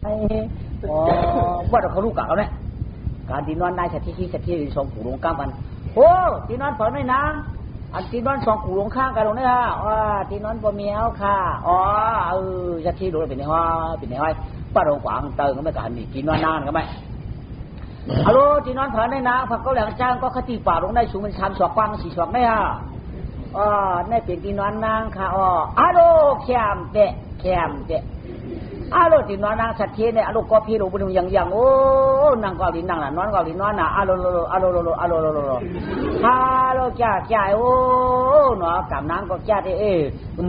อ๋อว่าเราเขารู้กันเนี่ยการที่นอนนายสัตย์ที่สัตย์ที่สองกูลงกลางกันโอ้ที่นอนเปิดไม่นางอันที่นอนสองกูลงข้างกันลงเนี่ยว่าที่นอนบ่มีเอาค่ะอ๋อสัตย์ที่ดูเป็นในห้องเป็นในห้องป้าโรงขวางเติมก็ไม่กันนี่ที่นอนนานก็ไม่ฮัลโหลที่นอนเปิดไม่นางผักเขาแหลงจ้างก็คติป่าลงได้สูงเป็นชามสอกกว้างสี่สอกได้ฮะในเป็นที่นอนนางค่ะฮัลโหลแคมเตะอาโลตินอนนางสัตย์เทเนี่ยอาโลก็พี่โลบุญยังโอ้นางเกาหลีนางน่ะนอนเกาหลีนอนน่ะอาโลฮัลโหลจ้าโอ้เนาะกำนางก็จ้าเอ้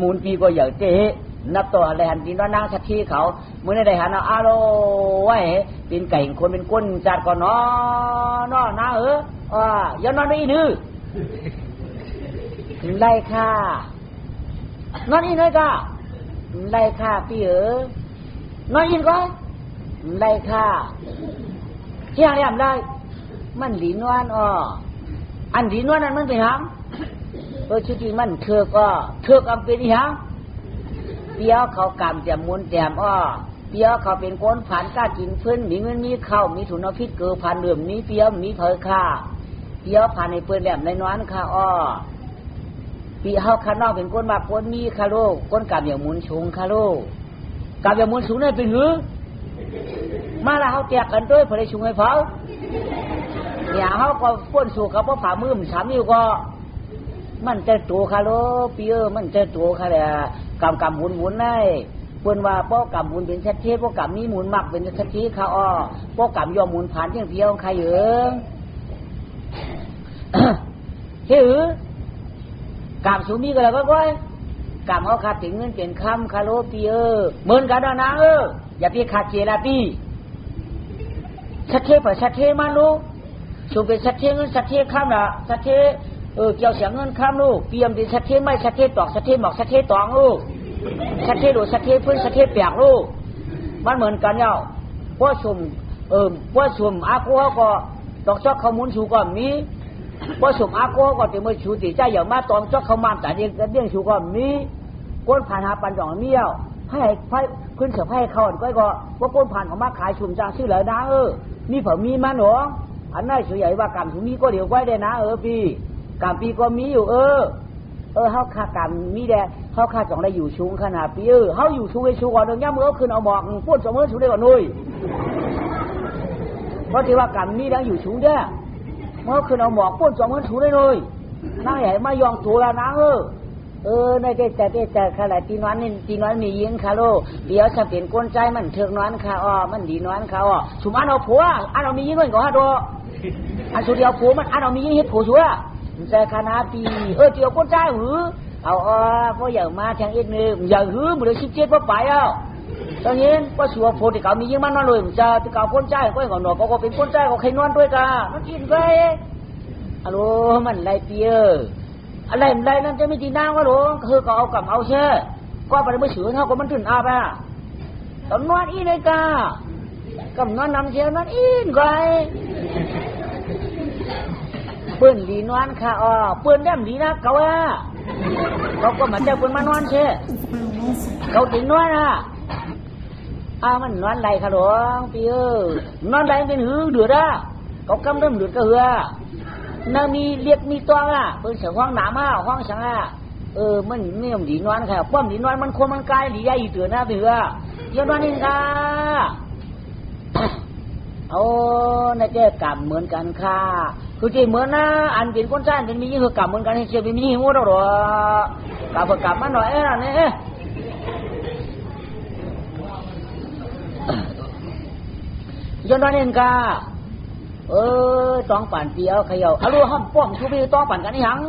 มูลปีก็ใหญ่เตะนับตัวอะไรหันตินอนนางสัตย์เทเขาเมื่อได้หันอาโลไว้เป็นไก่คนเป็นก้นจัดก่อนเนาะนะอย่านอนไม่ดื้อไล่ค่านอนอีน้อยก็ไล่ค่าพี่นอนยินก็ไล่ค่าที่หาเรื่องได้มันหลีนวลอันหลีนวลนั้นมันเป็นหางชุดที่มันเถือกอันเป็นหางเปียวเขากำแจมมุนแจมเปียวเขาเป็นคนผ่านกล้ากินพื้นมีเงินมีข้าวมีถุนเอาพิษเกือผ่านเดิมมีเปียวมีเผยค่าเปียวผ่านในเปื้อนแหลมในนวลค่าปีเฮาข้างนอกเป็นคนมาคนมีคาโลคนกำอย่างมุนชงคาโลกำอย่างมุนสูงนี่เป็นหือมาแล้วเขาแตกกันด้วยพอได้ชุงให้เผาเนี่ยเขาก็ป้นสู่กับพ่อผ่ามือมันสามนิ้วก็มันจะตัวคาโลปีมันจะตัวคาเลยกำหมุนได้เปิ้นว่าป้อกำหมุนเป็นชัดเจนป้อกำมีหมุนมากเป็นชัดเจนเขาป้อกำยอมหมุนผ่านเที่ยงเพียวใครเหรอเฮ้กำสูมีก็แล้วก็ก้อยกำเขาขาดถึงเงินเปลี่ยนคำคาโลปีเหมือนกันนะอย่าพี่ขาดเจลาปีชัดเทปชัดเทมันลูกสูเป็นชัดเทเงินชัดเทคำละชัดเทเกี่ยวเสียงเงินคำลูกเตรียมดิชัดเทไม่ชัดเทตอกชัดเทหมอกชัดเทตองลูกชัดเทดูชัดเทพื้นชัดเทเปียกลูกมันเหมือนกันเนาะว่าสุ่มอากูเขาก็ตอกจอกเขามุนสูก็มีว่าสุ่มอากูเขาก็จะมาชูติใจอย่างมาตองจอกเขามาแต่เรื่องสูก็มีก้นผ่านหาปันจ่องเมี่ยวให้ขึ้นเสือให้เขาก็ว่าก้นผ่านของมาขายสุ่มจางชื่อเลยนะมีเผ่ามีมันหรออันนั้นสวยใหญ่ว่ากำถุงมีก็เดี๋ยวไว้ได้นะพี่กำปีก็มีอยู่เขาค่ากำมีแดงเขาค่าจ่องได้อยู่ชุงขนาดปีเขาอยู่ชุงไอ้ชุงก่อนเดี๋ยวย่ำมือขึ้นเอาหมอกป้นสมอชุงได้ก่อนนุ้ยเพราะที่ว่ากำมีแดงอยู่ชุงเด้อเมื่อขึ้นเอาหมอกป้นสมอชุงได้เลยนั่งใหญ่มายองตัวแล้วนะในแต่ขนาดตีน้อยมียิงคาโลเดี๋ยวจะเปลี่ยนก้นใจมันเถือกน้อยคามันดีน้อยคาชุมอันเอาผัวอันเอามียิงเงินก่อนฮะตัวอันสุดเดียวผัวมันอันเอามียิงเฮ็ดผัวชัวใจคณะปีเดียวก้นใจหือเอาเพราะอย่างมาทางอีกนึงอย่างหือมันเลยชิบเจ็ดเพราะไปตอนนี้ก็ชัวผัวที่เขามียิงมันนอนเลยจะที่เขาก้นใจก็อย่างหนอก็เป็นก้นใจก็ใครนอนด้วยกันมันกินไปฮัลโหลมันไรปีอะไรนั่นจะไม่จีนางวะหลวงคือก็เอากับเอาเช่ก็ไปไม่เฉื่อยเท่ากับมันถึงอาไปตำนวนอีเลยกากับนอนนำเชียวนอนอีนไกปืนดีนอนค่ะปืนแดมดีนะเขาก็มาเจ้าปืนมานอนเช่เขาถึงนอนมันนอนไรค่ะหลวงพี่นอนไรเป็นหือเดือดเขากำเริ่มเดือดก็เหือนามีเรียกมีตัวเพิ่นเสียงห้องหนามาห้องสังมันไม่ยอมดีนอนค่ะป้อมดีนอนมันคมมันกายดีใหญ่อยู่เตือนนะเถื่อเยอะนอนนี่ค่ะในแก่กรรมเหมือนกันค่ะคือที่เหมือนนะอันเป็นคนจ้างเป็นมียิ่งคือกรรมเหมือนกันเชียเป็นมียิ่งหัวเราหรอกรรมมันหน่อยนี่เยอะนอนนี่ค่ะต้องปั่นเปียวเขย่าเอาลูกห้องป้อมชูบีต้องปั่นกันนี่หัง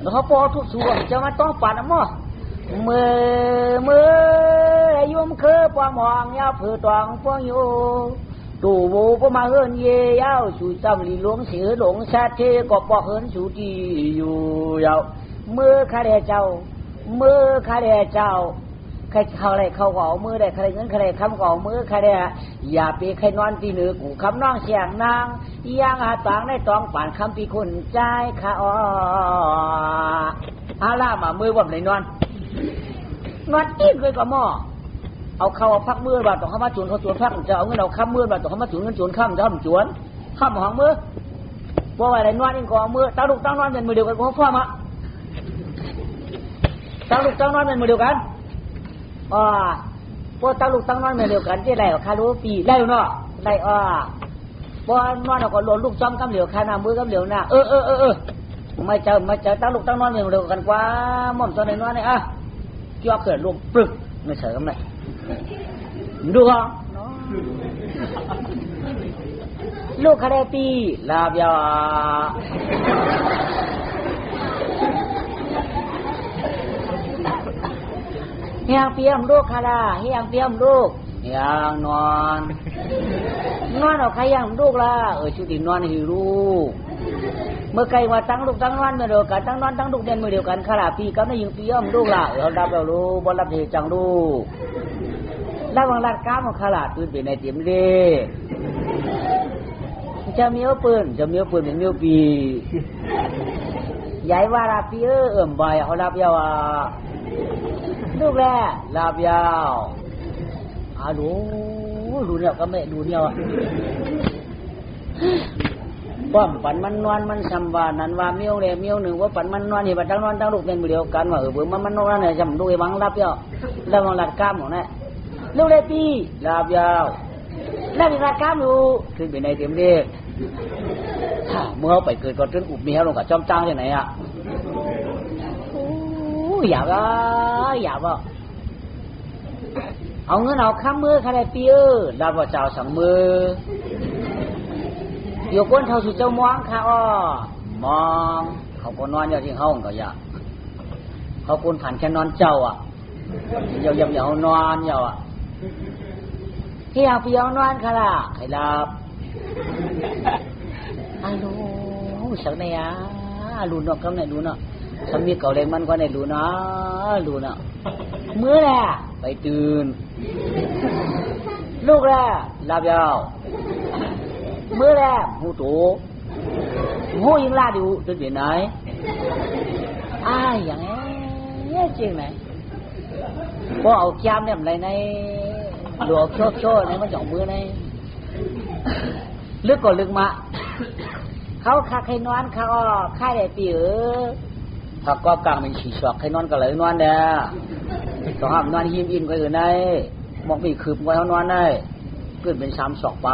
แล้วเขาปอทุกส่วนจะมาต้องปั่นมั้งเมื่อยุ่มคือปอมหองยาวผือตองปองอยู่ตู่โบก็มาเฮิรนเยี่ยวชูจำลีหลวงเสือหลงชาเทก็ปอกเฮิรนชูดีอยู่ยาวเมื่อข้าเดเจ้าใครเขาอะไรเขาก็เอามือได้ใครเงินใครคำก็เอามือใครได้อย่าไปใครนอนตีเหนือกูคำน้องเสียงนางย่างตางได้ตองป่านคำปีคนใจข้าอาล่ามามือว่าไหนนอนอีกเลยก็หม้อ เอาเข้าเอาพักมือบาทต้องเข้ามาจวนเขาจวนพักจะเอาเงินเอาค้ำมือบาทต้องเข้ามาจวนเงินจวนค้ำจะทำจวนค้ำหางมือเพราะว่าอะไรนวดเองก็มือตั้งลูกตั้งนอนเป็นมือเดียวกันก็ฟ้ามะตั้งลูกตั้งนอนเป็นมือเดียวกันพวกตั้งลูกตั้งนอนเป็นเดียวกันที่ไรคารู้ปีไรเนาะไรพอนอนเราก็หล่นลูกจ้อมกำเหลียวคานามือกำเหลียวหน้าไม่เจอตั้งลูกตั้งนอนเป็นเดียวกันกว่าหม่อมตอนไหนนอนเนี่ยเกี่ยวเกิดลมปลึกไม่เฉยกันเลยดูเหรอลูกคาเดตีลาบยาเฮียงเปียมลูกคาราเฮียงเปียมลูกเฮียงนอนเอาใครยังลูกล่ะชุดที่นอนให้ลูกเมื่อไกลว่าตั้งลูกตั้งนอนมาเดียวกันตั้งนอนตั้งลูกเด่นมาเดียวกันคาราปีก็ไม่ยิงเปียมลูกล่ะเราดับเราลูกบอลรับเหตุจังลูกแล้ววังรัดก้ามของคาราปืนเป็นในเตียมเล่จะมีเอาปืนเป็นมีปีใหญ่ว่าลาปีใบเขาลาบยาวลูกแร่ลาบยาวดูเนี่ยก็ไม่ดูเนี่ยป้อมปันมันนวลมันสัมวานันว่าเมียวเลยเมียวหนึ่งว่าปันมันนวลนี่ปันตั้งนวลตั้งลูกเป็นเดียวกันว่าเบื่อมันนวลเนี่ยจำดูไอ้บังลาบยาวแล้วบังลัดก้ามของเนี่ยลูกแร่ปีลาบยาวแล้วมีลัดก้ามอยู่ขึ้นไปในเต็มเด็กเมื่อไปเกิดก็จนอุบเมียลงกับจอมจ้างที่ไหนอยากเอาเงินเอาข้ามมือใครได้ปีดาวเจ้าสั่งมืออยู่ก้นเท่าสุดเจ้ามองค่ะมองเขาคนนอนอยู่ที่ห้องก็อยากเขาคนผ่านแค่นอนเจ้าเยาวนอนเยาที่อยากเปียวนอนค่ะล่ะใครรับฮัลโหลสักเนี่ยรู้เนาะก็เนี่ยรู้เนาะสามีเก่าเลยมันก็เนี่ยรู้เนาะเมื่อแหละไปตื่นลูกแหละลาบยาวเมื่อแหละหูโตหูยิงลาดิวจะเป็นไหนอย่างนี้จริงไหมพอเอาแก้มเนี่ยอะไรในหลวกโชว์ในมันจ่องมือในลึกก่อนลึกมาเขาคาใครนอนเขาค่ายได้ปีถ้าก็กลางเป็นฉีสอกใครนอนก็เลยนอนเด้อต้องห้ามนอนหิมอินก็อยู่ในมองมีคืบไว้เขานอนได้เกิดเป็น3 ศอกไป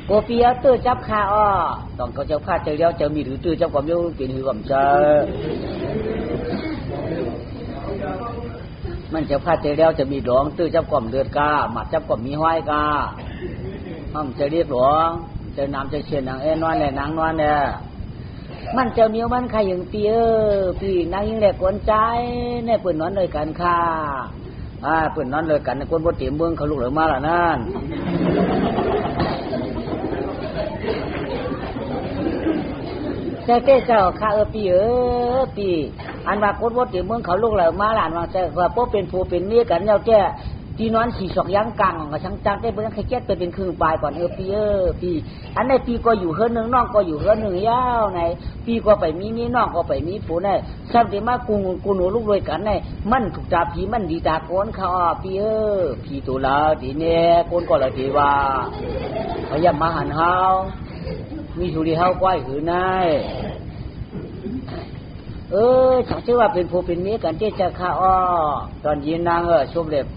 โกเปียตื้อจับขาต้องเขาจะพาเจอแล้วจะมีหรือตื้อจับความยุ่งเป็นหือความเจอมันจะพาเจอแล้วจะมีหลวงตื้อจับความเลือดกาหมัดจับความมีห้อยกาห้ามจะเรียกหลวงจะนำจะเชียนนางนอนแหละนางนอนเนี่ยมันจะมีมันใครอย่างพี่นางยิ่งแหลกกวนใจเนี่ยเปิดนอนเลยกันค่ะเปิดนอนเลยกันในคนบ่เตรียมเมืองเขาลูกเหลือมาละนั่นเจ้าข้าพี่อันว่าคนบ่เตรียมเมืองเขาลูกเหลือมาหลานว่าแต่ว่าพวกเป็นผู้เป็นเมียกันแล้วแก่ที่นอนสีสอกยังกลางกับช่างจังได้เพิ่งใครแก้เป็นครึ่งปลายก่อนพี่อันในปีก็อยู่เฮือนหนึ่งน้องก็อยู่เฮือนหนึ่งยาวในปีก็ไปมีน้องก็ไปมีผู้ในซ้ำที่มากูหนูลูกด้วยกันในมันถูกตาผีมันดีตาโกนเขาพี่ตัวละทีเนี่ยโกนก็ละทีว่าพยายามมาหันเฮามีสุริเฮาก้อยหือในฉันเชื่อว่าเป็นผู้เป็นเมียกันเจ๊จะข้าตอนยินนางชบเล็บ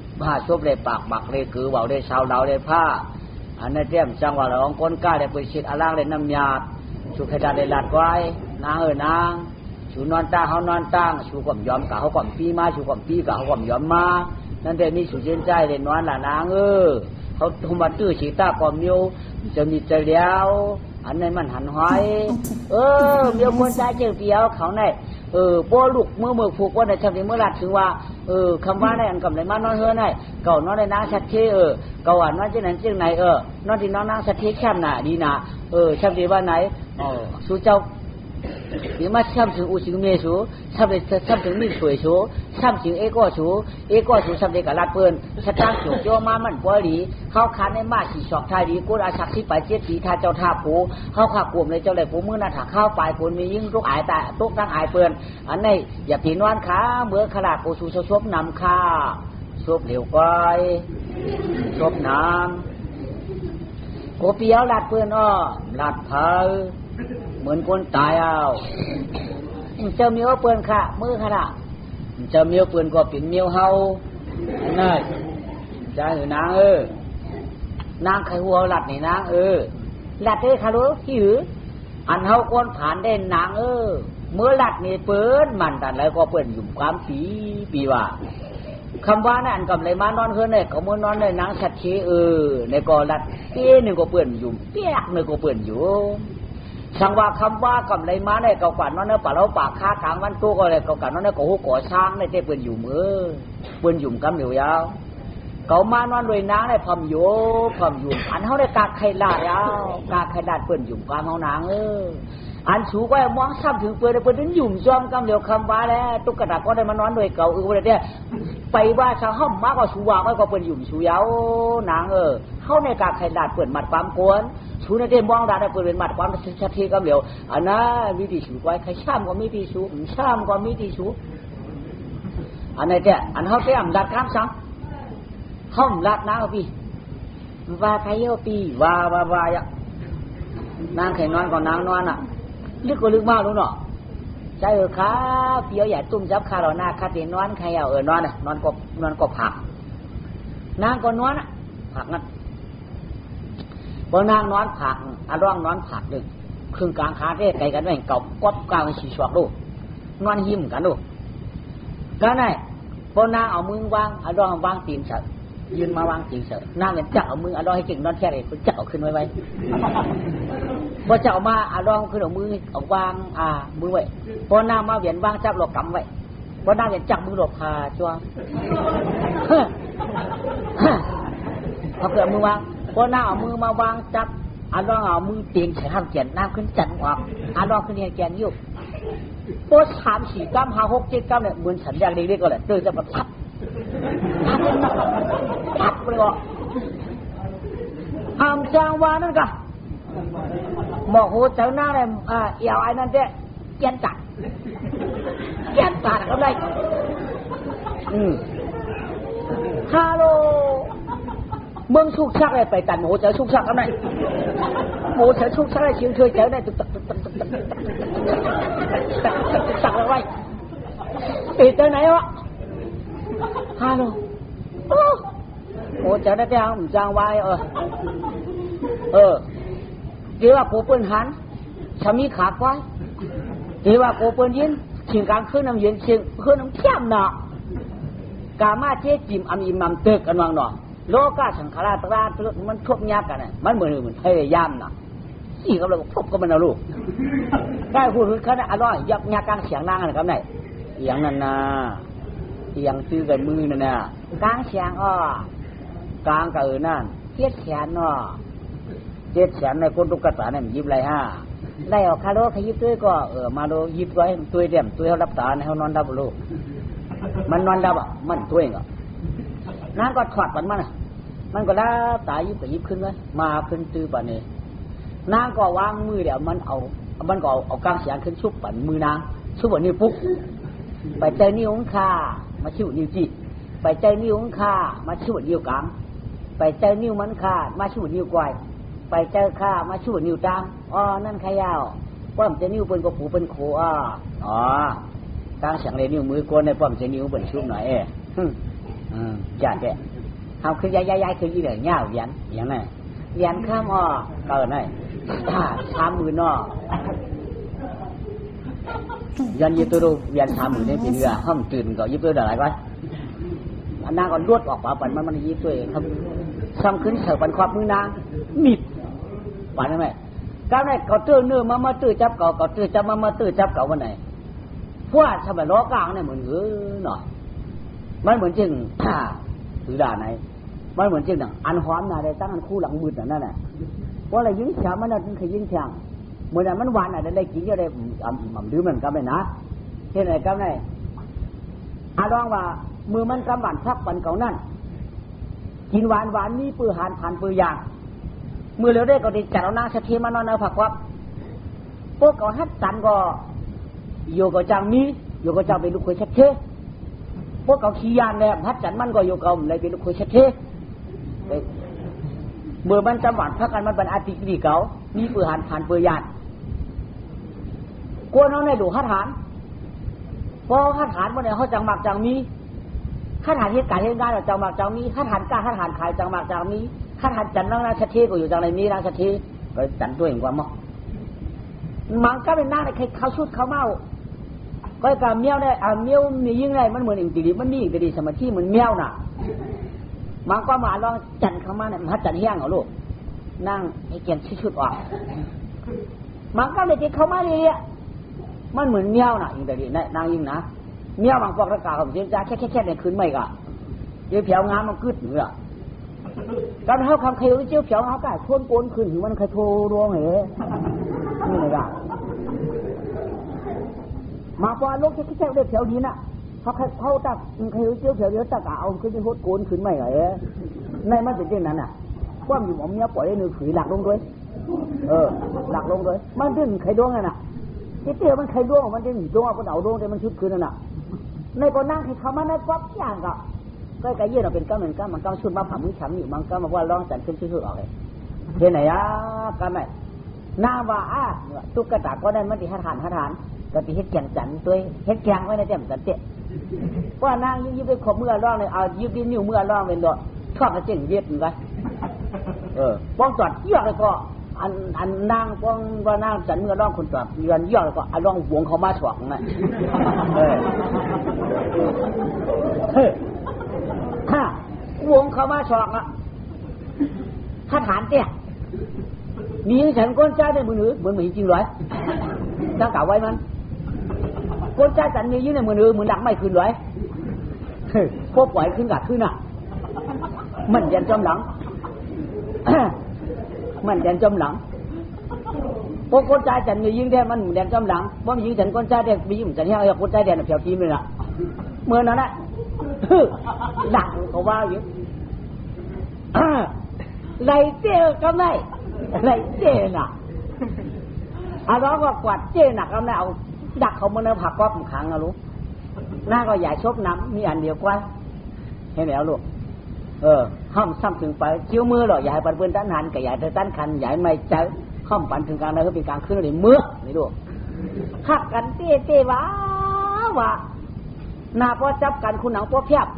ชบเล็บปากบักเลยคือเบาได้ชาวเราได้ผ้าอันนั้นเตี้ยมจังว่าเราคนกล้าได้ไปชิดอาล่างได้น้ำยาชูขดาได้ลัดไว้นางนางชูนอนตาเขานอนตั้งชูความยอมกับเขาความปีมาชูความปีกับเขาความยอมมานั่นแต่นี่ชูเย็นใจได้นอนละนางเขาทุ่มบัตรตื้อฉีตาความมิวจะมีใจแล้วอันนั้นมันหันหอยเมียวคนใจเจียวเปียวเขาในป้อลูกเมื่อผูกว่าในชาติเมื่อรัดถึงว่าคำว่าในอันกำไรมานอนเฮือในเก่านอนในนางชัดเทเก่าอ่านว่าเจ้านั้นเจ้าไหนนอนที่น้องนางชัดเทแคบหนาดีนะชาติว่าไหนสู้เจ้านี่มาช้ำถึงอุชิงเมสูช้ำถึงมีสวยสูช้ำถึงเอโก้สูช้ำเด็กกับลาดเปิ้ลชะตาสูโยมามันปอยหลีเขาคันในมาสีชอกไทยดีกูอาชักที่ไปเจ็ดสีทาเจ้าท่าผูเขาขากลุ่มในเจ้าเลยผูมือหน้าถาเข้าไปคนมียิ่งทุกอายแต่ทุกตั้งอายเปิ้ลอันนี้อย่าผีนวลขาเมื่อขลาดโอสูชบนำขา ซุปเหลวก้อยซุปน้ำกูเปียวลัดเปื้อนอ้อลัดเผาเหมือนคนตายเอาเจ้าเมียวเปื้อนค่ะมือขนาดเจ้าเมียวเปื้อนก็เป็นเมียวเฮานั่นจ้าหือนางนางไขหัวลัดนี่นางลัดได้ค่ะรู้หิวอันเฮาคนผ่านได้นางเมื่อลัดนี่เปิ้นมันแต่แล้วก็เปิ้นอยู่ความปีว่าคำว่านั่นกับเลยมานอนเฮือนเนี่ยก็มื้อนอนได้นางชัดชีในก็ลัดเปี้ยนึงก็เปิ้นอยู่เปียกนึงก็เปิ้นอยู่สังว่าคำว่ากับเลยมาเนี่ยก็กว่านอนเนื้อป่าเราปากค้ากลางวันตู้ก็เลยก็กันนอนเนื้อก็หูก่อช้างในเต้เปิ้นอยู่มือเปิ้นอยู่กำเหลียวยาวเขามานอนด้วยนางได้พร้อมอยู่อันเฮาได้กากไข่ลาดยาวกากไข่ลาดเปิ้นอยู่กลางเฮานางอันสูก็มองซ้ำถึงเปิ้นนั้นยุ่มจอมกำเหลียวคำว่าแล้วตุ๊กตาก็ได้มานอนด้วยเก่าบ่ได้เนี่ยไปว่าชาวห้อมมากกว่าสูว่าก็เปิ้นยุ่มสูยาวนางเฮาในกากไข่ลาดเปิ้นมัดความกวนสูในเต้มองดาได้เปิ้นเป็นมัดความชัดเจนกำเหลียวอันน่ะมีที่สูไว้ใครช้ำก็มีที่สูช้ำก็มีที่สูอันไหนแท้อันเฮาเต้มดัดข้ามซังห้อมลัดนางพี่ว่าใครเยอะปีว่าอ่ะนางแข่งนอนก่อนนางนอนอ่ะลึกก็ลึกมากรู้เนาะใจขาเปียวใหญ่ตุ้มจับขาเราหน้าคาตีนอนใครเอานอนอ่ะนอนก็ผักนางก็นอนอ่ะผักนั่นพอนางนอนผักร่องนอนผักดึกครึ่งกลางขาเต้ไก่กันไว้เก่ากบกลางสีสวกดูนอนหิมกันดูก็ได้พอนางเอามือวางร่องวางตีนเฉยยืนมาวางตีนเฉยนางเนี่ยจับเอามือร่องให้เก่งนอนแค่ไหนคุณจับเอาขึ้นไว้พอจับเอามาร่องขึ้นเอามือเอาวางมือไว้พอนางมาเหวียนวางจับหลอกกำไว้พอนางเนี่ยจับมือหลอกพาจ้วงเขาเกิดมือวางพอหน้าเอามือมาวางจับร่องเอามือเตียงใส่ห้ามเขียนน้ำขึ้นจันออกร่องขึ้นเนี่ยแกนยุบโป๊3 4 กรัม5 6 7 กรัมเนี่ยเหมือนฉันอยากเด็กๆก็เลยเจอจะมาทับเลยก็ห้ามจางวานั่นก็หมอกหูเจ้าหน้าเนี่ยเอี่ยวไอ้นั่นเจ๊แกนจัดก็ได้ฮัลโหลเมืองชุกชักเลยไปตันโหเจอชุกชักกันไหนโหเจอชุกชักเลยเชียงเชยเจอได้ตักอะไรปิดเจอไหนวะฮัลโหลโหเจอได้แต่ห้องจางไว้เดี๋ยวว่าโกเปิ้ลหันชามีขาควายเดี๋ยวว่าโกเปิ้ลยินเชียงกลางขึ้นน้ำเย็นเชียงขึ้นน้ำเทียมเนาะกามาเจ๊จิมอิมมัมเตกกันวางเนาะโลกาสังขารตรามันทบยากกันน่ะมันเหมือนพยายามน่ะสี่กับเราทบก็มันเอาลูกได้พูดคือเขาเนี่ยอร่อยยักยากลางเสียงนางอะไรครับไหนเสียงนั่นน่ะเสียงซื้อกับมือนั่นน่ะกลางเสียงกลางกับนั่นเจ็ดแขน7 แสนในคนตุกตาเนี่ยยิบไรได้ออกคาโลขยิบตัวก็มาโลยิบไว้ตัวเดียมตัวเขารับตาให้เขานอนดับลูกมันนอนดับมันตัวเองนางก็ถอดมันก็แล้วตายยิบก็ยิบขึ้นไว้มาขึ้นตื้อป่านนี้นางก็วางมือเดี๋ยวมันก็เอากลางเสียงขึ้นชุบปั่นมือนางชุบปั่นนิ้วปุ๊บไปใจนิ้วของข้ามาชิวนิ้วจี้ไปใจนิ้วของข้ามาชิวนิ้วกลางไปใจนิ้วมันข้ามาชิวนิ้วก้อยไปใจข้ามาชิวนิ้วตามนั่นขยาวป้อมใจนิ้วเป็นกระปูเป็นโคกลางเสียงเลยนิ้วมือกวนในป้อมใจนิ้วเป็นชุบหน่อยจัดแกเขาคือยายคือยี่เหลือเงายันอย่างนั้นยันข้ามเกินได้30,000ยันยี่ตัวดูยัน30,000เนี่ยเป็นเรือห้ามตื่นก็ยี่ตัวอะไรก็อันนั้นก็ลวดออกมาปั่นมันยี่ตัวเองครับซ้ำขึ้นเสือปั่นควักมือนางมิดปั่นได้ไหมก้าวไหนก็ตื้อเนื้อมาตื้อจับเก่าตื้อจับมาตื้อจับเก่าวันไหนพวกทำแบบล้อกลางเนี่ยเหมือนหน่อยมันเหมือนจริงถือด่าไหนมันเหมือนจริงหนังอันหอมนะได้ตั้งอันคู่หลังมืดนั่นแหละว่าอะไรยิ่งช้ามันนั่นคือยิ่งช้างเหมือนมันหวานอะไรได้กินเยอะได้มั่มดื้อมันก็ไม่นะเท่าไหร่ก็ไม่ลองว่ามือมันกำหวานพักปันเก่านั่นกินหวานนี่ปื้อหานผ่านปื้อยางมือเหลือได้ก็ได้จัดเอานางสะเทียมานอนเอาผักวับพวกเขาฮัดตันก็โยก็จังมีโยก็จังเป็นลูกเคยชัดเช พวกเขาขี้ยานแหลมพัดจันมันก็อยู่เก่าเลยเป็นคุยชัดเทเมื่อมันจำหวัดพักกันมันเป็นอาติดีเก่ามีเปื่อหันผ่านเปื่อยานกลัวน้องในดูข้าฐานพอข้าฐานวันไหนเขาจังหมักจังมีข้าฐานเหตุการณ์เหตุงานจังหมักจังมีข้าฐานกล้าข้าฐานขายจังหมักจังมีข้าฐานจันนั่งชัดเทก็อยู่จังไรมีนั่งชัดเทก็จันตัวเองกว่ามั้งมังก็เป็นหน้าในใครเขาชุดเขาเมาก็การเมี้ยวได้เมี้ยวมียิ่งไรมันเหมือนอีกตีดีมันมีอีกตีดีสมาธิเหมือนเมี้ยวน่ะมังก็มาลองจันเข้ามาเนี่ยมันจันเฮี้ยงเหรอลูกนั่งให้เกียนชุดออกมังก็เลยติดเข้ามาเลยมันเหมือนเมี้ยวน่ะอีกตีดีนางยิ่งนะเมี้ยวบางพวกระกาของเจ้าจ้าแค่ในคืนไม่ก็เจ้าเผียวงามมันกึศเหนือการเขาคำเขียวเจ้าเผียวเขาก็ทวนโกนขึ้นถึงมันใครโทรดวงเหรอนี่เลยกันมาพอลูกแค่เด็กแถวนี้น่ะเขาตักเขาเจียวแถวเดียวตักเอาขึ้นไปโคตรโกนขึ้นไม่ไหวในมันเป็นเช่นนั้นน่ะความอยู่ผมเนี้ยปล่อยให้นื้อขืนหลักลงด้วยหลักลงด้วยมันดึงไข่ดวงน่ะเตี้ยมันไข่ดวงมันดึงดวงเอาคนเอาดวงแต่มันชุดคืนน่ะในก็นั่งให้เขามาในก๊อบอย่างก็ไก่เยี่ยเราเป็นก้าเหมือนก้ามันก้าชุดมาผ่ามือฉันอยู่มันก้ามาว่าร้องจันขึ้นชื่อออกเลยเห็นไหนก้าไหมนาว่าตุ๊กตาก็ได้มันติดหันก็ติดเฮ็ดแกงจันตัวเฮ็ดแกงไว้ในแจ่มจันเตะว่านางยืมไปขบเมื่อร้องเลยเอายืมดินนิ้วเมื่อร้องเป็นดอกชอบมาเจ๋งเย็ดเหมือนกันป้องจอดเยอะเลยก็อันนางป้องว่านางจันเมื่อร้องคนจอดเยือนเยอะเลยก็ร้องหวงเขามาฉอกนั่นหวงเขามาฉอกถ้าฐานเตี้ยมีฉันก้นใจในมือหรือเหมือนจริงเลยตั้งกะไว้มันก้นใจฉันมียืนในมือหรือเหมือนดักไม่ขึ้นเลยพวกปล่อยขึ้นกัดขึ้นอ่ะมันยันจมหลังมันยันจมหลังพวกก้นใจฉันมียืนแท้มันยันจมหลังเพราะมียืนฉันก้นใจแดงมียืนฉันเนี่ยก้นใจแดงเพียวทีมเลยล่ะเมื่อนั้นแหละดักเขาว่าอยู่ไรเจ้ก็ไม่ไรเจ้น่ะร้องก็กวาดเจ้หนักก็ไม่เอาดักเขามันเอาผักก็ผมขังอะลูกหน้าก็ใหญ่ชบน้ำมีอันเดียวกว่าให้แล้วลูกห้ามซ้ำถึงไปเชี่ยวมือหรอใหญ่ปันเปื้อนด้านหันกับใหญ่แต่ด้านคันใหญ่ไม่เจอห้ามปันถึงกลางนั้นก็เป็นกลางขึ้นเลยมือนี่ลูกขับกันเต้ว้าวะหน้าพอจับกันคุณหนังพอเพียบ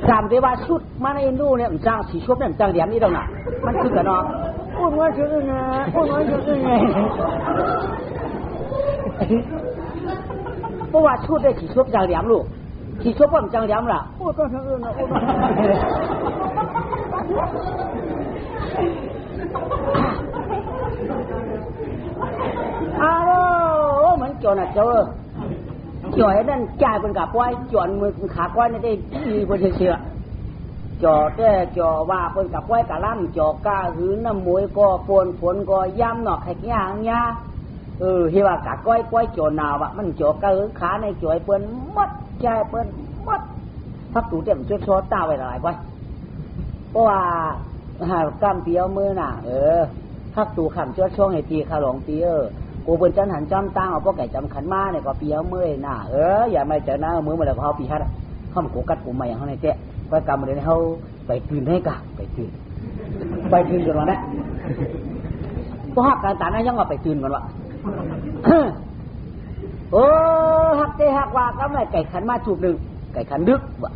สามเทวาชุดมาในอินโดเนี่ยมันจ้างสีชุดเนี่ยมันจ้างเหลี่ยมนี่ตรงน่ะมันคือกันเนาะพูดว่าชื่อไงพูดว่าชื่อไงเพราะว่าชุดได้สีชุดจ้างเหลี่ยมลูกสีชุดว่ามันจ้างเหลี่ยมล่ะพูดก็ชื่อไงพูดว่าเหมือนโจรน่ะเจ้าจ่อยนั่นจ่ายเป็นกับป้อยจวนมือขาป้อยนั่นได้มีคนเชื่อจ่อแต่จ่อว่าเป็นกับป้อยกะล่ำจ่อกาหือน้ำมวยก็ปนฝนก็ย่ำหนอกแขกย่างยาเฮว่ากะก้อยป้อยจ่อหนาวอะมันจ่อกาหือขาในจ่อยเปิ้นมัดใจเปิ้นมัดพักตูเต็มช่วยซ้อตาไว้หลายก้อยเพราะว่ากำเปียวมือน่ะพักตูขำช่วยช่วงให้ตีขาหลงตีกูเป็นจันหันจำตั้งเอาพวกไก่จำขันมาเนี่ยก็เปียวเมื่อยน่ะอย่าไม่เจอหน้ามือมาแล้วเขาปีฮัดเขามากูกัดกูมาอย่างเขาในเจ๊ไปกำมาเลยเขาไปตื่นให้กะไปตื่นจนวันนี้พวกหักการตานะยังว่าไปตื่นกันวะหักเตะหักว่าก็ไม่ไก่ขันมาจูบหนึ่งไก่ขันดึกวะ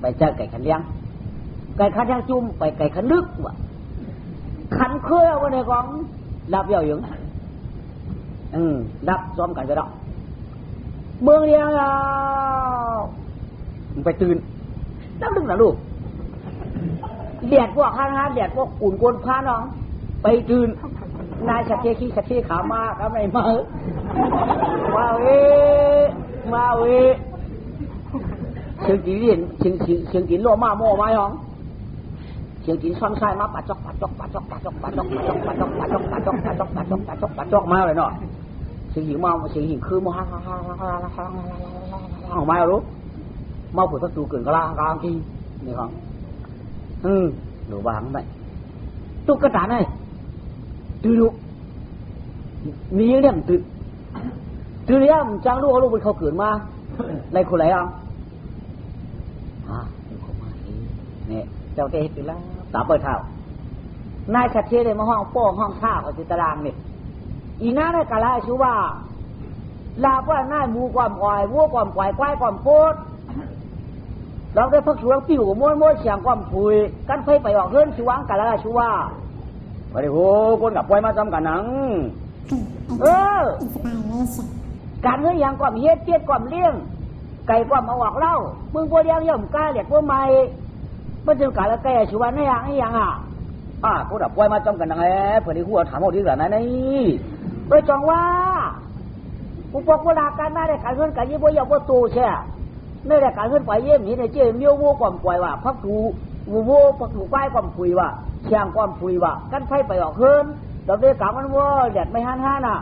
ไปเจอไก่ขันเลี้ยงไก่ขันย่างจุ่มไปไก่ขันดึกวะขันเคลื่อนวันนี้ของรับเยี่ยวยังรับซ้อมกันจะดอกเมืองเดียวไปตื่นน้ำดึงนะลูกเดียดพวกข้างๆเดียดพวกอุ่นกวนพาน้องไปตื่นนายสัตย์ขี้สัตย์ขามาครับไหนมามาเเชียงจีนเชียงจีนโลมาโม่ไม้หองเชียงจีนซ้อนไส้มาปะจอกมาเลยเนาะเสียงหิวมาเสียงหิวคือมาออกมาเอาลูกมาผุดสักตูเกินก็ล่างที่นี่ครับหนูวางไปตุ๊กตาเนี่ยตื่นลูกมีเรื่องตื่น từ đấy em trang lúc lúc mình không cưỡng mà lại khổ lấy không à không phải nèเจ้าเตะไปแล้วตาเปิดเท้านายขัดเชเลยมาห้องโป้งห้องท่าของจิตรางนี่อีน่าได้กะละชื่อว่าลาว่านายมูความอ่อยวัวความควายควายความโพดเราได้พักสวงปิ่วม้วนม้วนเสียงความผุยกันไฟไปออกเฮือนชิวังกะละชื่อว่าไปดิโหคนกับป่วยมาจำกันหนังการเงินอย่างความเฮ็ดเทียดความเลี้ยงไก่ความมาออกเล่ามึงพวกเลี้ยงย่อมกล้าเรียกพวกใหม่มันจึงกะละแก่ชิวันนี่อย่างคนกับป่วยมาจำกันหนังเพื่อนที่หัวถามเอาดีกว่านั้นนี่ไปจองว่าผู้ปกครองการได้การเงินการยี่บ่ยาวบ่โตใช่ในแต่การเงินไปเยี่ยมนี่ในเจ้าเมียววัวความป่วยว่าพักถูวัวพักถูป้ายความผุยว่าเชียงความผุยว่ากันไฟไปออกเฮือนเราได้กล่าวมันว่าเด็ดไม่หันน่ะ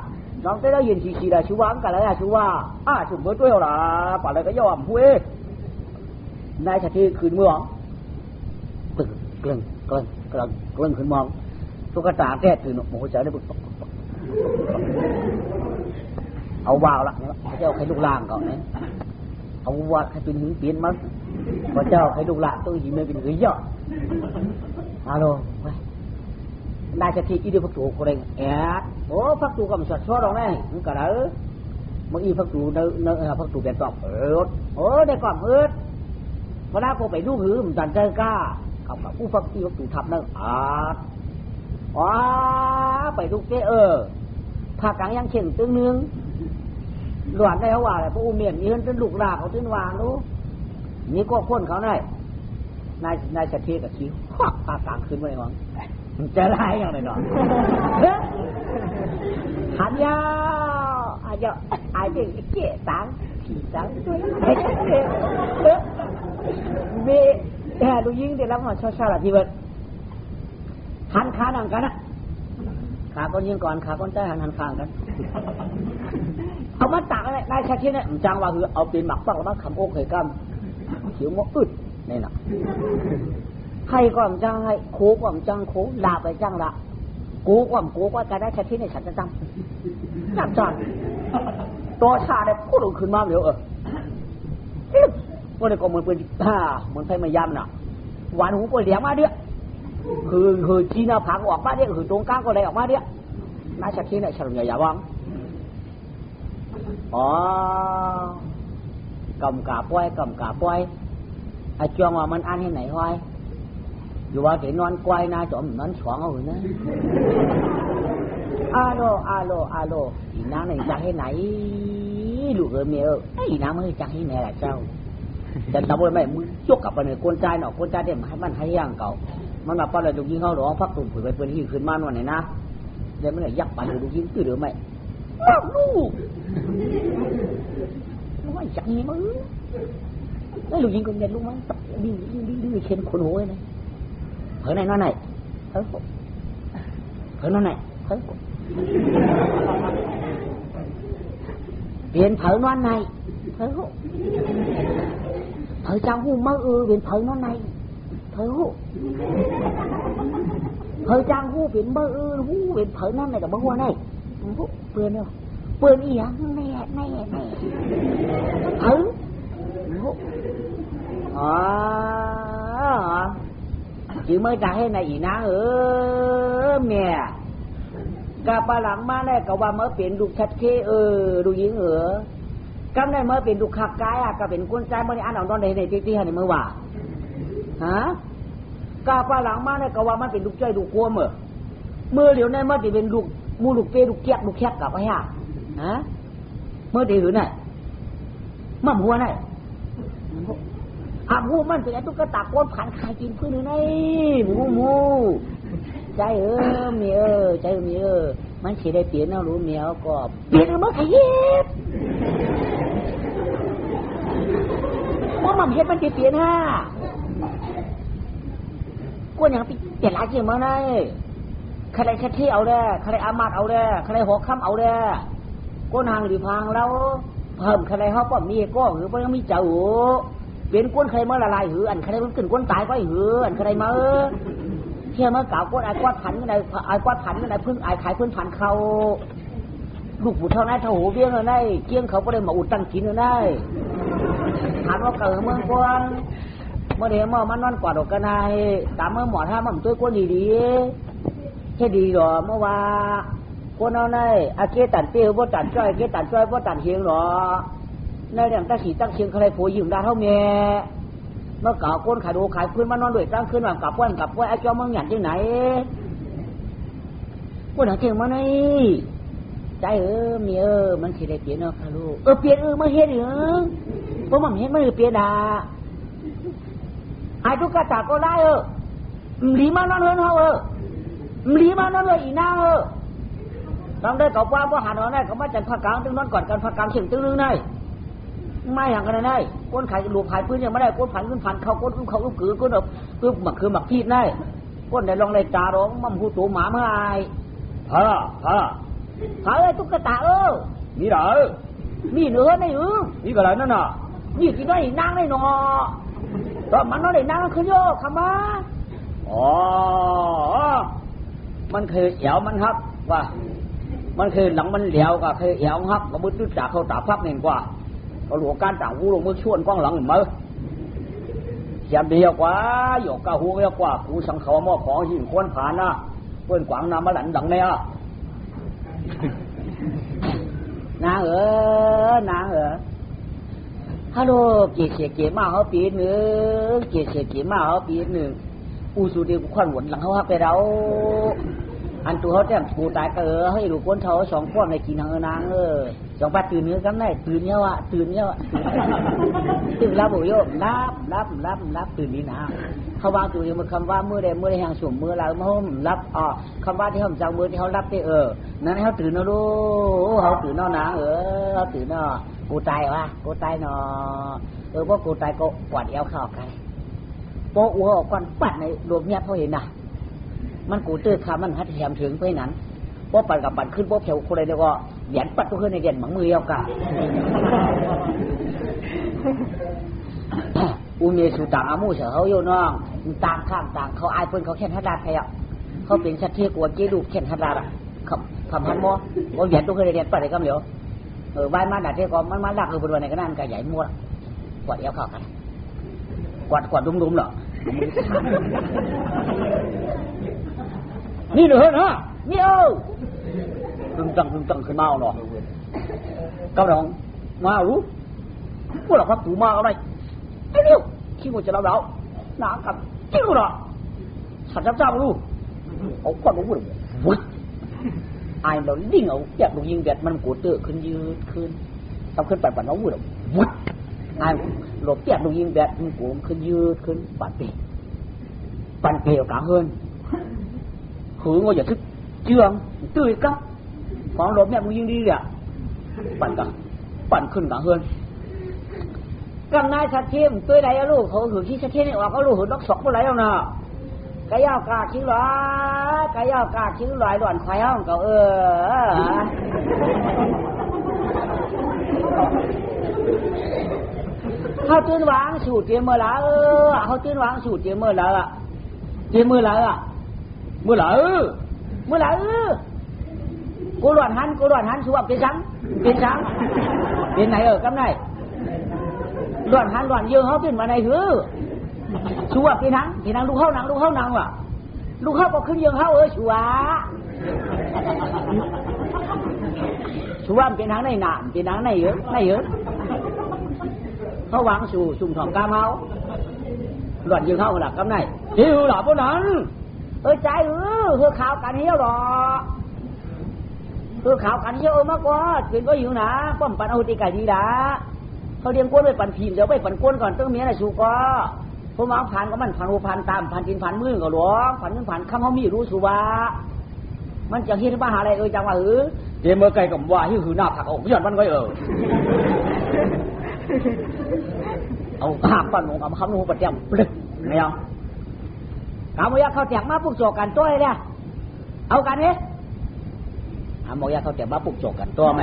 น้องได้ได้ยินชีได้ชื่อว่ากันแล้วชื่อว่าชุมเบอร์ตัวเราป่าอะไรก็ยอมพูดนายชาติคืนเมืองตึกเกลื่อนขึ้นมองตุ๊กตาแก้ตื่นโมโหใจได้บุกเอาวาวละพระเจ้าใครลูกล่างก่อนนะเอาว่าใครเป็นหินเปลี่ยนมั้งพระเจ้าใครลูกล่างตัวหินไม่เป็นหินเยอะฮัลโหลไปนายจะทีอีเดียพักตูคนเองโอ้พักตูกับสดชดเราไงมึงกะเด้อมึงอีพักตูเนื้อพักตูเป็นตอบโอ้ได้ก่อนเวลากูไปดูหือมันจันใจกล้ากับผู้พักตูทับนั่งไปดูเจ้ภาคกลางยังเข่งตึงเนืองหลวนได้เขาว่าอะไรพวกอุเมียนยืนจนลูกหลาเขาจนวางรู้นี่ก็พ้นเขาได้นายจะเทกับคิ้วภาคกลางขึ้นมาเลยมั้งจะร้ายอย่างไรหนอหันยาวไอ้เด็กเก๋ตังผีตังเมียดูยิงเดี๋ยวรับหัวชาละทีเบิดหันขาดังกันนะขาก้นยิงก่อนขาก้นใต้หันข้างกันเอามาตักอะไรนายชาคิดเนี่ยจังว่าคือเอาปีนหมักปักแล้วมาคำโอ้เคยกั้มเขียวมอึดนี่น่ะให้ก่อนจังให้โคก่อนจังโคลาไปจังละกูก่อนการได้ชาคิดเนี่ยฉันจะจำจังตัวชาได้พูดขึ้นมาเดี๋ยวพวกนี้ก็เหมือนเป็นเหมือนไฟมายำน่ะหวานหูก็เหลี่ยมมาเดียวคือจีน่าผักออกมาเดียวคือตรงกลางก็ได้ออกมาเดียวนายชาคิดเนี่ยฉันอย่าวังกำกาป้อยไอ้จวงว่ามันอันให้ไหนห้อยอยู่ว่าแต่นอนกวายนะจอมนอนฉวงเอาหือนะอาโลอีน้าเนี่ยจะให้ไหนลูกเมียอีน้าไม่จะให้ไหนล่ะเจ้าแต่ตาบอยไม่มึงยกกลับไปเนี่ยคนใจเนาะคนใจเด็มให้มันให้ย่างเก่ามันมาป้อนเลยดูยิงเขาหลวงพักตุ่มผืนไปเพื่อนที่ขึ้นมาวันไหนนะเดี๋ยวมันเลยยักไปดูยิงตื้อหรือไม่ลูกไม่จังมึงแล้วลูกยิงคนเดียวลูกมั้งดิ้นเข็นคนหัวเลยเฮ้ยนั่นไหนเฮ้ยนั่นไหนเฮ้ยเปลี่ยนเผยนั่นไหนเฮ้ยจังหูมาเปลี่ยนเผยนั่นไหนเฮ้ยจังหูเปลี่ยนมาหูเปลี่ยนเผยนั่นไหนกับบ้าไหนเปลี่ยนเนาะเปิดอีหยังแน่chỉ mới trả hay này gì ná mẹ cả ba lăng má này cậu ba mới biển đục chặt khê đục gì nữa cái này mới biển đục khạc cái cả biển con trai mới ăn ở đó này tí này mới vào hả cả ba lăng má này cậu ba mới biển đục chơi đục cua mưa liều này mới biển đục mua đục phê đục kẹt cả phải hả hả mới để hứa này mà mua này muaมันเป็นไอ้ตุ๊กตาก้นผ่านขายกินเพื่อนนี่มูใจเมียใจเมียมันเสียได้เปลี่ยนนะรู้เมียก็เปลี่ยนเมื่อไหร่ว่ามันเห็นมันเปลี่ยนฮะก้นอย่างเปลี่ยนหลายเกี่ยวมาไงใครแค่ที่เอาได้ใครอามาดเอาได้ใครหัวค่ำเอาได้ก้นหางหรือพังแล้วเพิ่มใครเขาก็มีก็หรือว่ายังมีเจ้าเป็นก้นใครเมื่อละลายหืออันใครมันขึ้นก้นตายก็หืออันใครมาเที่ยวเมื่อเก่าก้นไอ้กวาดผันกันไอ้กวาดผันกันไอ้พึ่งไอ้ขายพึ่งผันเขา ลูกผู้เท่านั้นเท่าหูเบี้ยเลยได้เกี้ยงเขาก็ได้มาอุดตั้งกินเลยได้ถามว่าเกิดเมืองกวนเมื่อเดี๋ยวมันนอนกวาดออกกันให้ตามเมื่อหมอท่ามันตัวกวนดีๆแค่ดีหรอเมื่อว่าคนเอาในอาเกตันเตี้ยวบ่ตันจ้อยเกตันจ้อยบ่ตันเฮียงหรอในเรื่องตาสีตั้งเชียงใครผัวยืมได้เท่าเมียเมื่อเก่าคนขายดูขายพื้นมานอนด้วยตั้งคืนวันกลับวันไอ้เจ้าเมืองหยันที่ไหนคนหาเชียงมาไหนใจเมียมันสิได้เปลี่ยนเนาะค่ะลูกเปลี่ยนมาเฮ็ดเหรอเพราะมันเฮ็ดมันเปลี่ยนด่าไอ้ทุกกะตาก็ได้หลีมานอนเฮือนเฮาหลีมานอนเลยอีนางต้องได้กับว่าบ่หาหนอได้ก็มาจันภาคกลางตึงนอนก่อนกันภาคกลางเชียงตึงนึงได้ไม่อย่างกันได้ก้นไข่ลูกไข่พื้นยังไม่ได้ก้นผันขึ้นผันเข้าก้นเขาอึกือก้นอึหมักคือหมักพีดได้ก้นได้ลองได้จาร้องมั่มหูตูหมาเมื่อไอ้พระตุ๊กตานี่เหรอนี่เนื้อนี่นี่ก็อะไรนั่นน่ะนี่กินได้นางได้หนอตอนมันน้อยได้นางคือโยคำมาอ๋อมันคือเหี่ยวมันครับว่ามันคือหลังมันเหลียวก็คือเหี่ยวครับก็มุดตุ้จากเขาตาพักหนึ่งกว่าก็หลวงการต่างหูลงมือชวนกล้องหลังเหมือนมั้ยเสียมเดียวกว่าหยกกะหูเดียวกว่ากูสังเขาหม้อของหิ่งควนผ่านนะเพื่อนกวางน้ำมาหลันดังเนี่ยนางฮัลโหลเกี่ยมาเขาปีหนึ่งเกี่ยมาเขาปีหนึ่งอูสูดีกูขวัญหวนหลังเขาฮักไปเราอันตัวเขาแจ้งกูตายก็ให้ลูกคนเขาสองพวกในกินทางนางสองป้าตื่นเนื้อกันได้ตื่นเนี้ยตื่นรับบุโยรับตื่นดีนะเขาวางตัวเองมันคำว่าเมื่อใดแห่งสุ่มเมื่อไรเมื่อรับคำว่าที่เขาจังมือที่เขารับได้นั่นให้เขาตื่นนะลูกเขาตื่นนอนนางเขาตื่นนอกูตายวะกูตายนอเพราะกูตายก็กวาดเอวเข้ากันโป๊ะหัวออกก่อนปัดในรวมเนี้ยเขาเห็นนะมันกูตื้อขามันหัดแถมถึงไปนั้นพอปั่นกับปั่นขึ้นพวกแถวคนใดเดียวก็เหยียนปัดตัวขึ้นในเด่นหมังมือเอากะอูเมสุต่างอามูเสือเขาโยน้องต่างข้ามต่างเขาอายเปิ้นเขาแค่ทัดดาใครเขาเป็นชัดเทียกวนเจดูแค่ทัดดาคำพันมอว่าเหยียนตัวขึ้นในเด่นปัดอะไรก็เหลียวใบมาดัดเทียก็มันลักบนวันไหนก็นั่นก็ใหญ่มัวกวาดเอวเข้ากันกวาดดุมๆเหรอนี่เหรอฮะนี่ตึงตังขึ้นมาเนาะกำลังมารู้พวกเราครับถูมาอะไรไอ้เร็วขี้มันจะเราหนากับจิ้วเหรอสัตว์เจ้ารู้เอาก้อนมาพูดวุ้ยไอ้เราดิ่งเอาแยกลูกยิงแดดมันกูเตอขึ้นยืดขึ้นทำขึ้นปั่นน้องวุ้ยวุ้ยไอ้หลบแยกลูกยิงแดดมันกูขึ้นยืดขึ้นปั่นเปรี้ยวcả hơn hướng ngồi giờ thức trường tươi cấp có lốm mẹ muốn đi ạปั่นขึ้นcả hơnกันนายสัตว์เทียมตัวใดลูกเขาหือที่สัตว์เทียมนี่ออกเขาลูกหือดอกสอกอะไรเอาน่ะกะย่ากาชิ้นลอยด่วนควายห้องเขาเขาตื่นวางสูตรเตรียมเมื่อไรเขาตื่นวางสูตรเตรียมเมื่อไรอ่ะเมื่อไหร่กูหลวนหันชัวเป็นช้างเป็นไหนกับไหนหลวนหันหลวนเยอะเขาเป็นมาไหนชัวเป็นนังลูกเข้านังว่ะลูกเข้าก็ขึ้นเยอะเข้าชัวเป็นนังในหนามเป็นนังในเยอะเขาวางสู่สุ่มถ่อมกามเขาหลวนเยอะเข้าหลักกับไหนหิวหลับพวกนั้นใจคือข่าวกันเหี้ยวหรอคือข่าวกันเหี้ยวมากกว่าเป็นก็อยู่นะป้อมปันเอาตีไก่ดีละเขาเรียงก้นไปปั่นพิมพ์เดี๋ยวไปปั่นก้นก่อนต้องมีอะไรชูก็พวกมังผ่านก็มันผ่านหูผ่านตามผ่านจินผ่านมือก็หลวงผ่านนึงผ่านคำเขามีรู้สุวามันจะเฮ็ดบ้าหาอะไรจังว่าเดี๋ยวเมื่อไก่กับว่าหิวหน้าผักออกย้อนมันก็เอาข้ามปั่นหงกับคำหูประจำปลึกไงเอาข้าวมอยากเขาแจกมาปุกโจกันตัวเลยเนี่ยเอากันเนี่ยข้าวมอยากเขาแจกมาปุกโจกันตัวไหม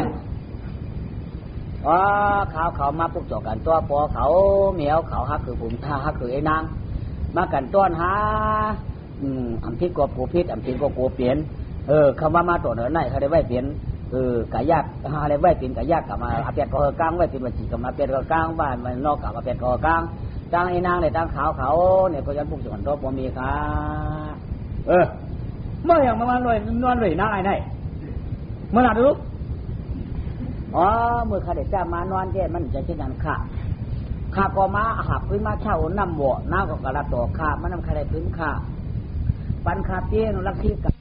เขามาปุกโจกันตัวพอเขาเหมียวเขาฮักคือผมท่าฮักคือไอ้นางมากันต้อนหาอันพิษก็กูพิษอันพิษก็กูเปลี่ยนคำว่ามาตัวเหนือไหนเขาได้ไว้เปลี่ยนกายาก หาอะไรไว้ตินกับยากกับมาอาเปียกกอกลางไว้ตินวันจีกับมาเปียกกอกลางบ้านมันนอกกับมาเปียกกอกลางจ้างไอ้นางเนี่ยจ้างเขาเนี่ยก็ยันพวกส่วนรบบ่มีค่ะเมื่ออย่างประมาณเลยนอนเลยนางไอ้ไหนเมื่อไหร่รู้อ๋อเมื่อข้าเด็กจ้ามานอนแย่มันจะเช่นนั้นค่ะข้าก็มาหับพื้นมาเช่าน้ำบ่อน้ำก็กระดับต่อข้ามันน้ำข้าได้พื้นข้าปันข้าเปี้ยนลักที่กับ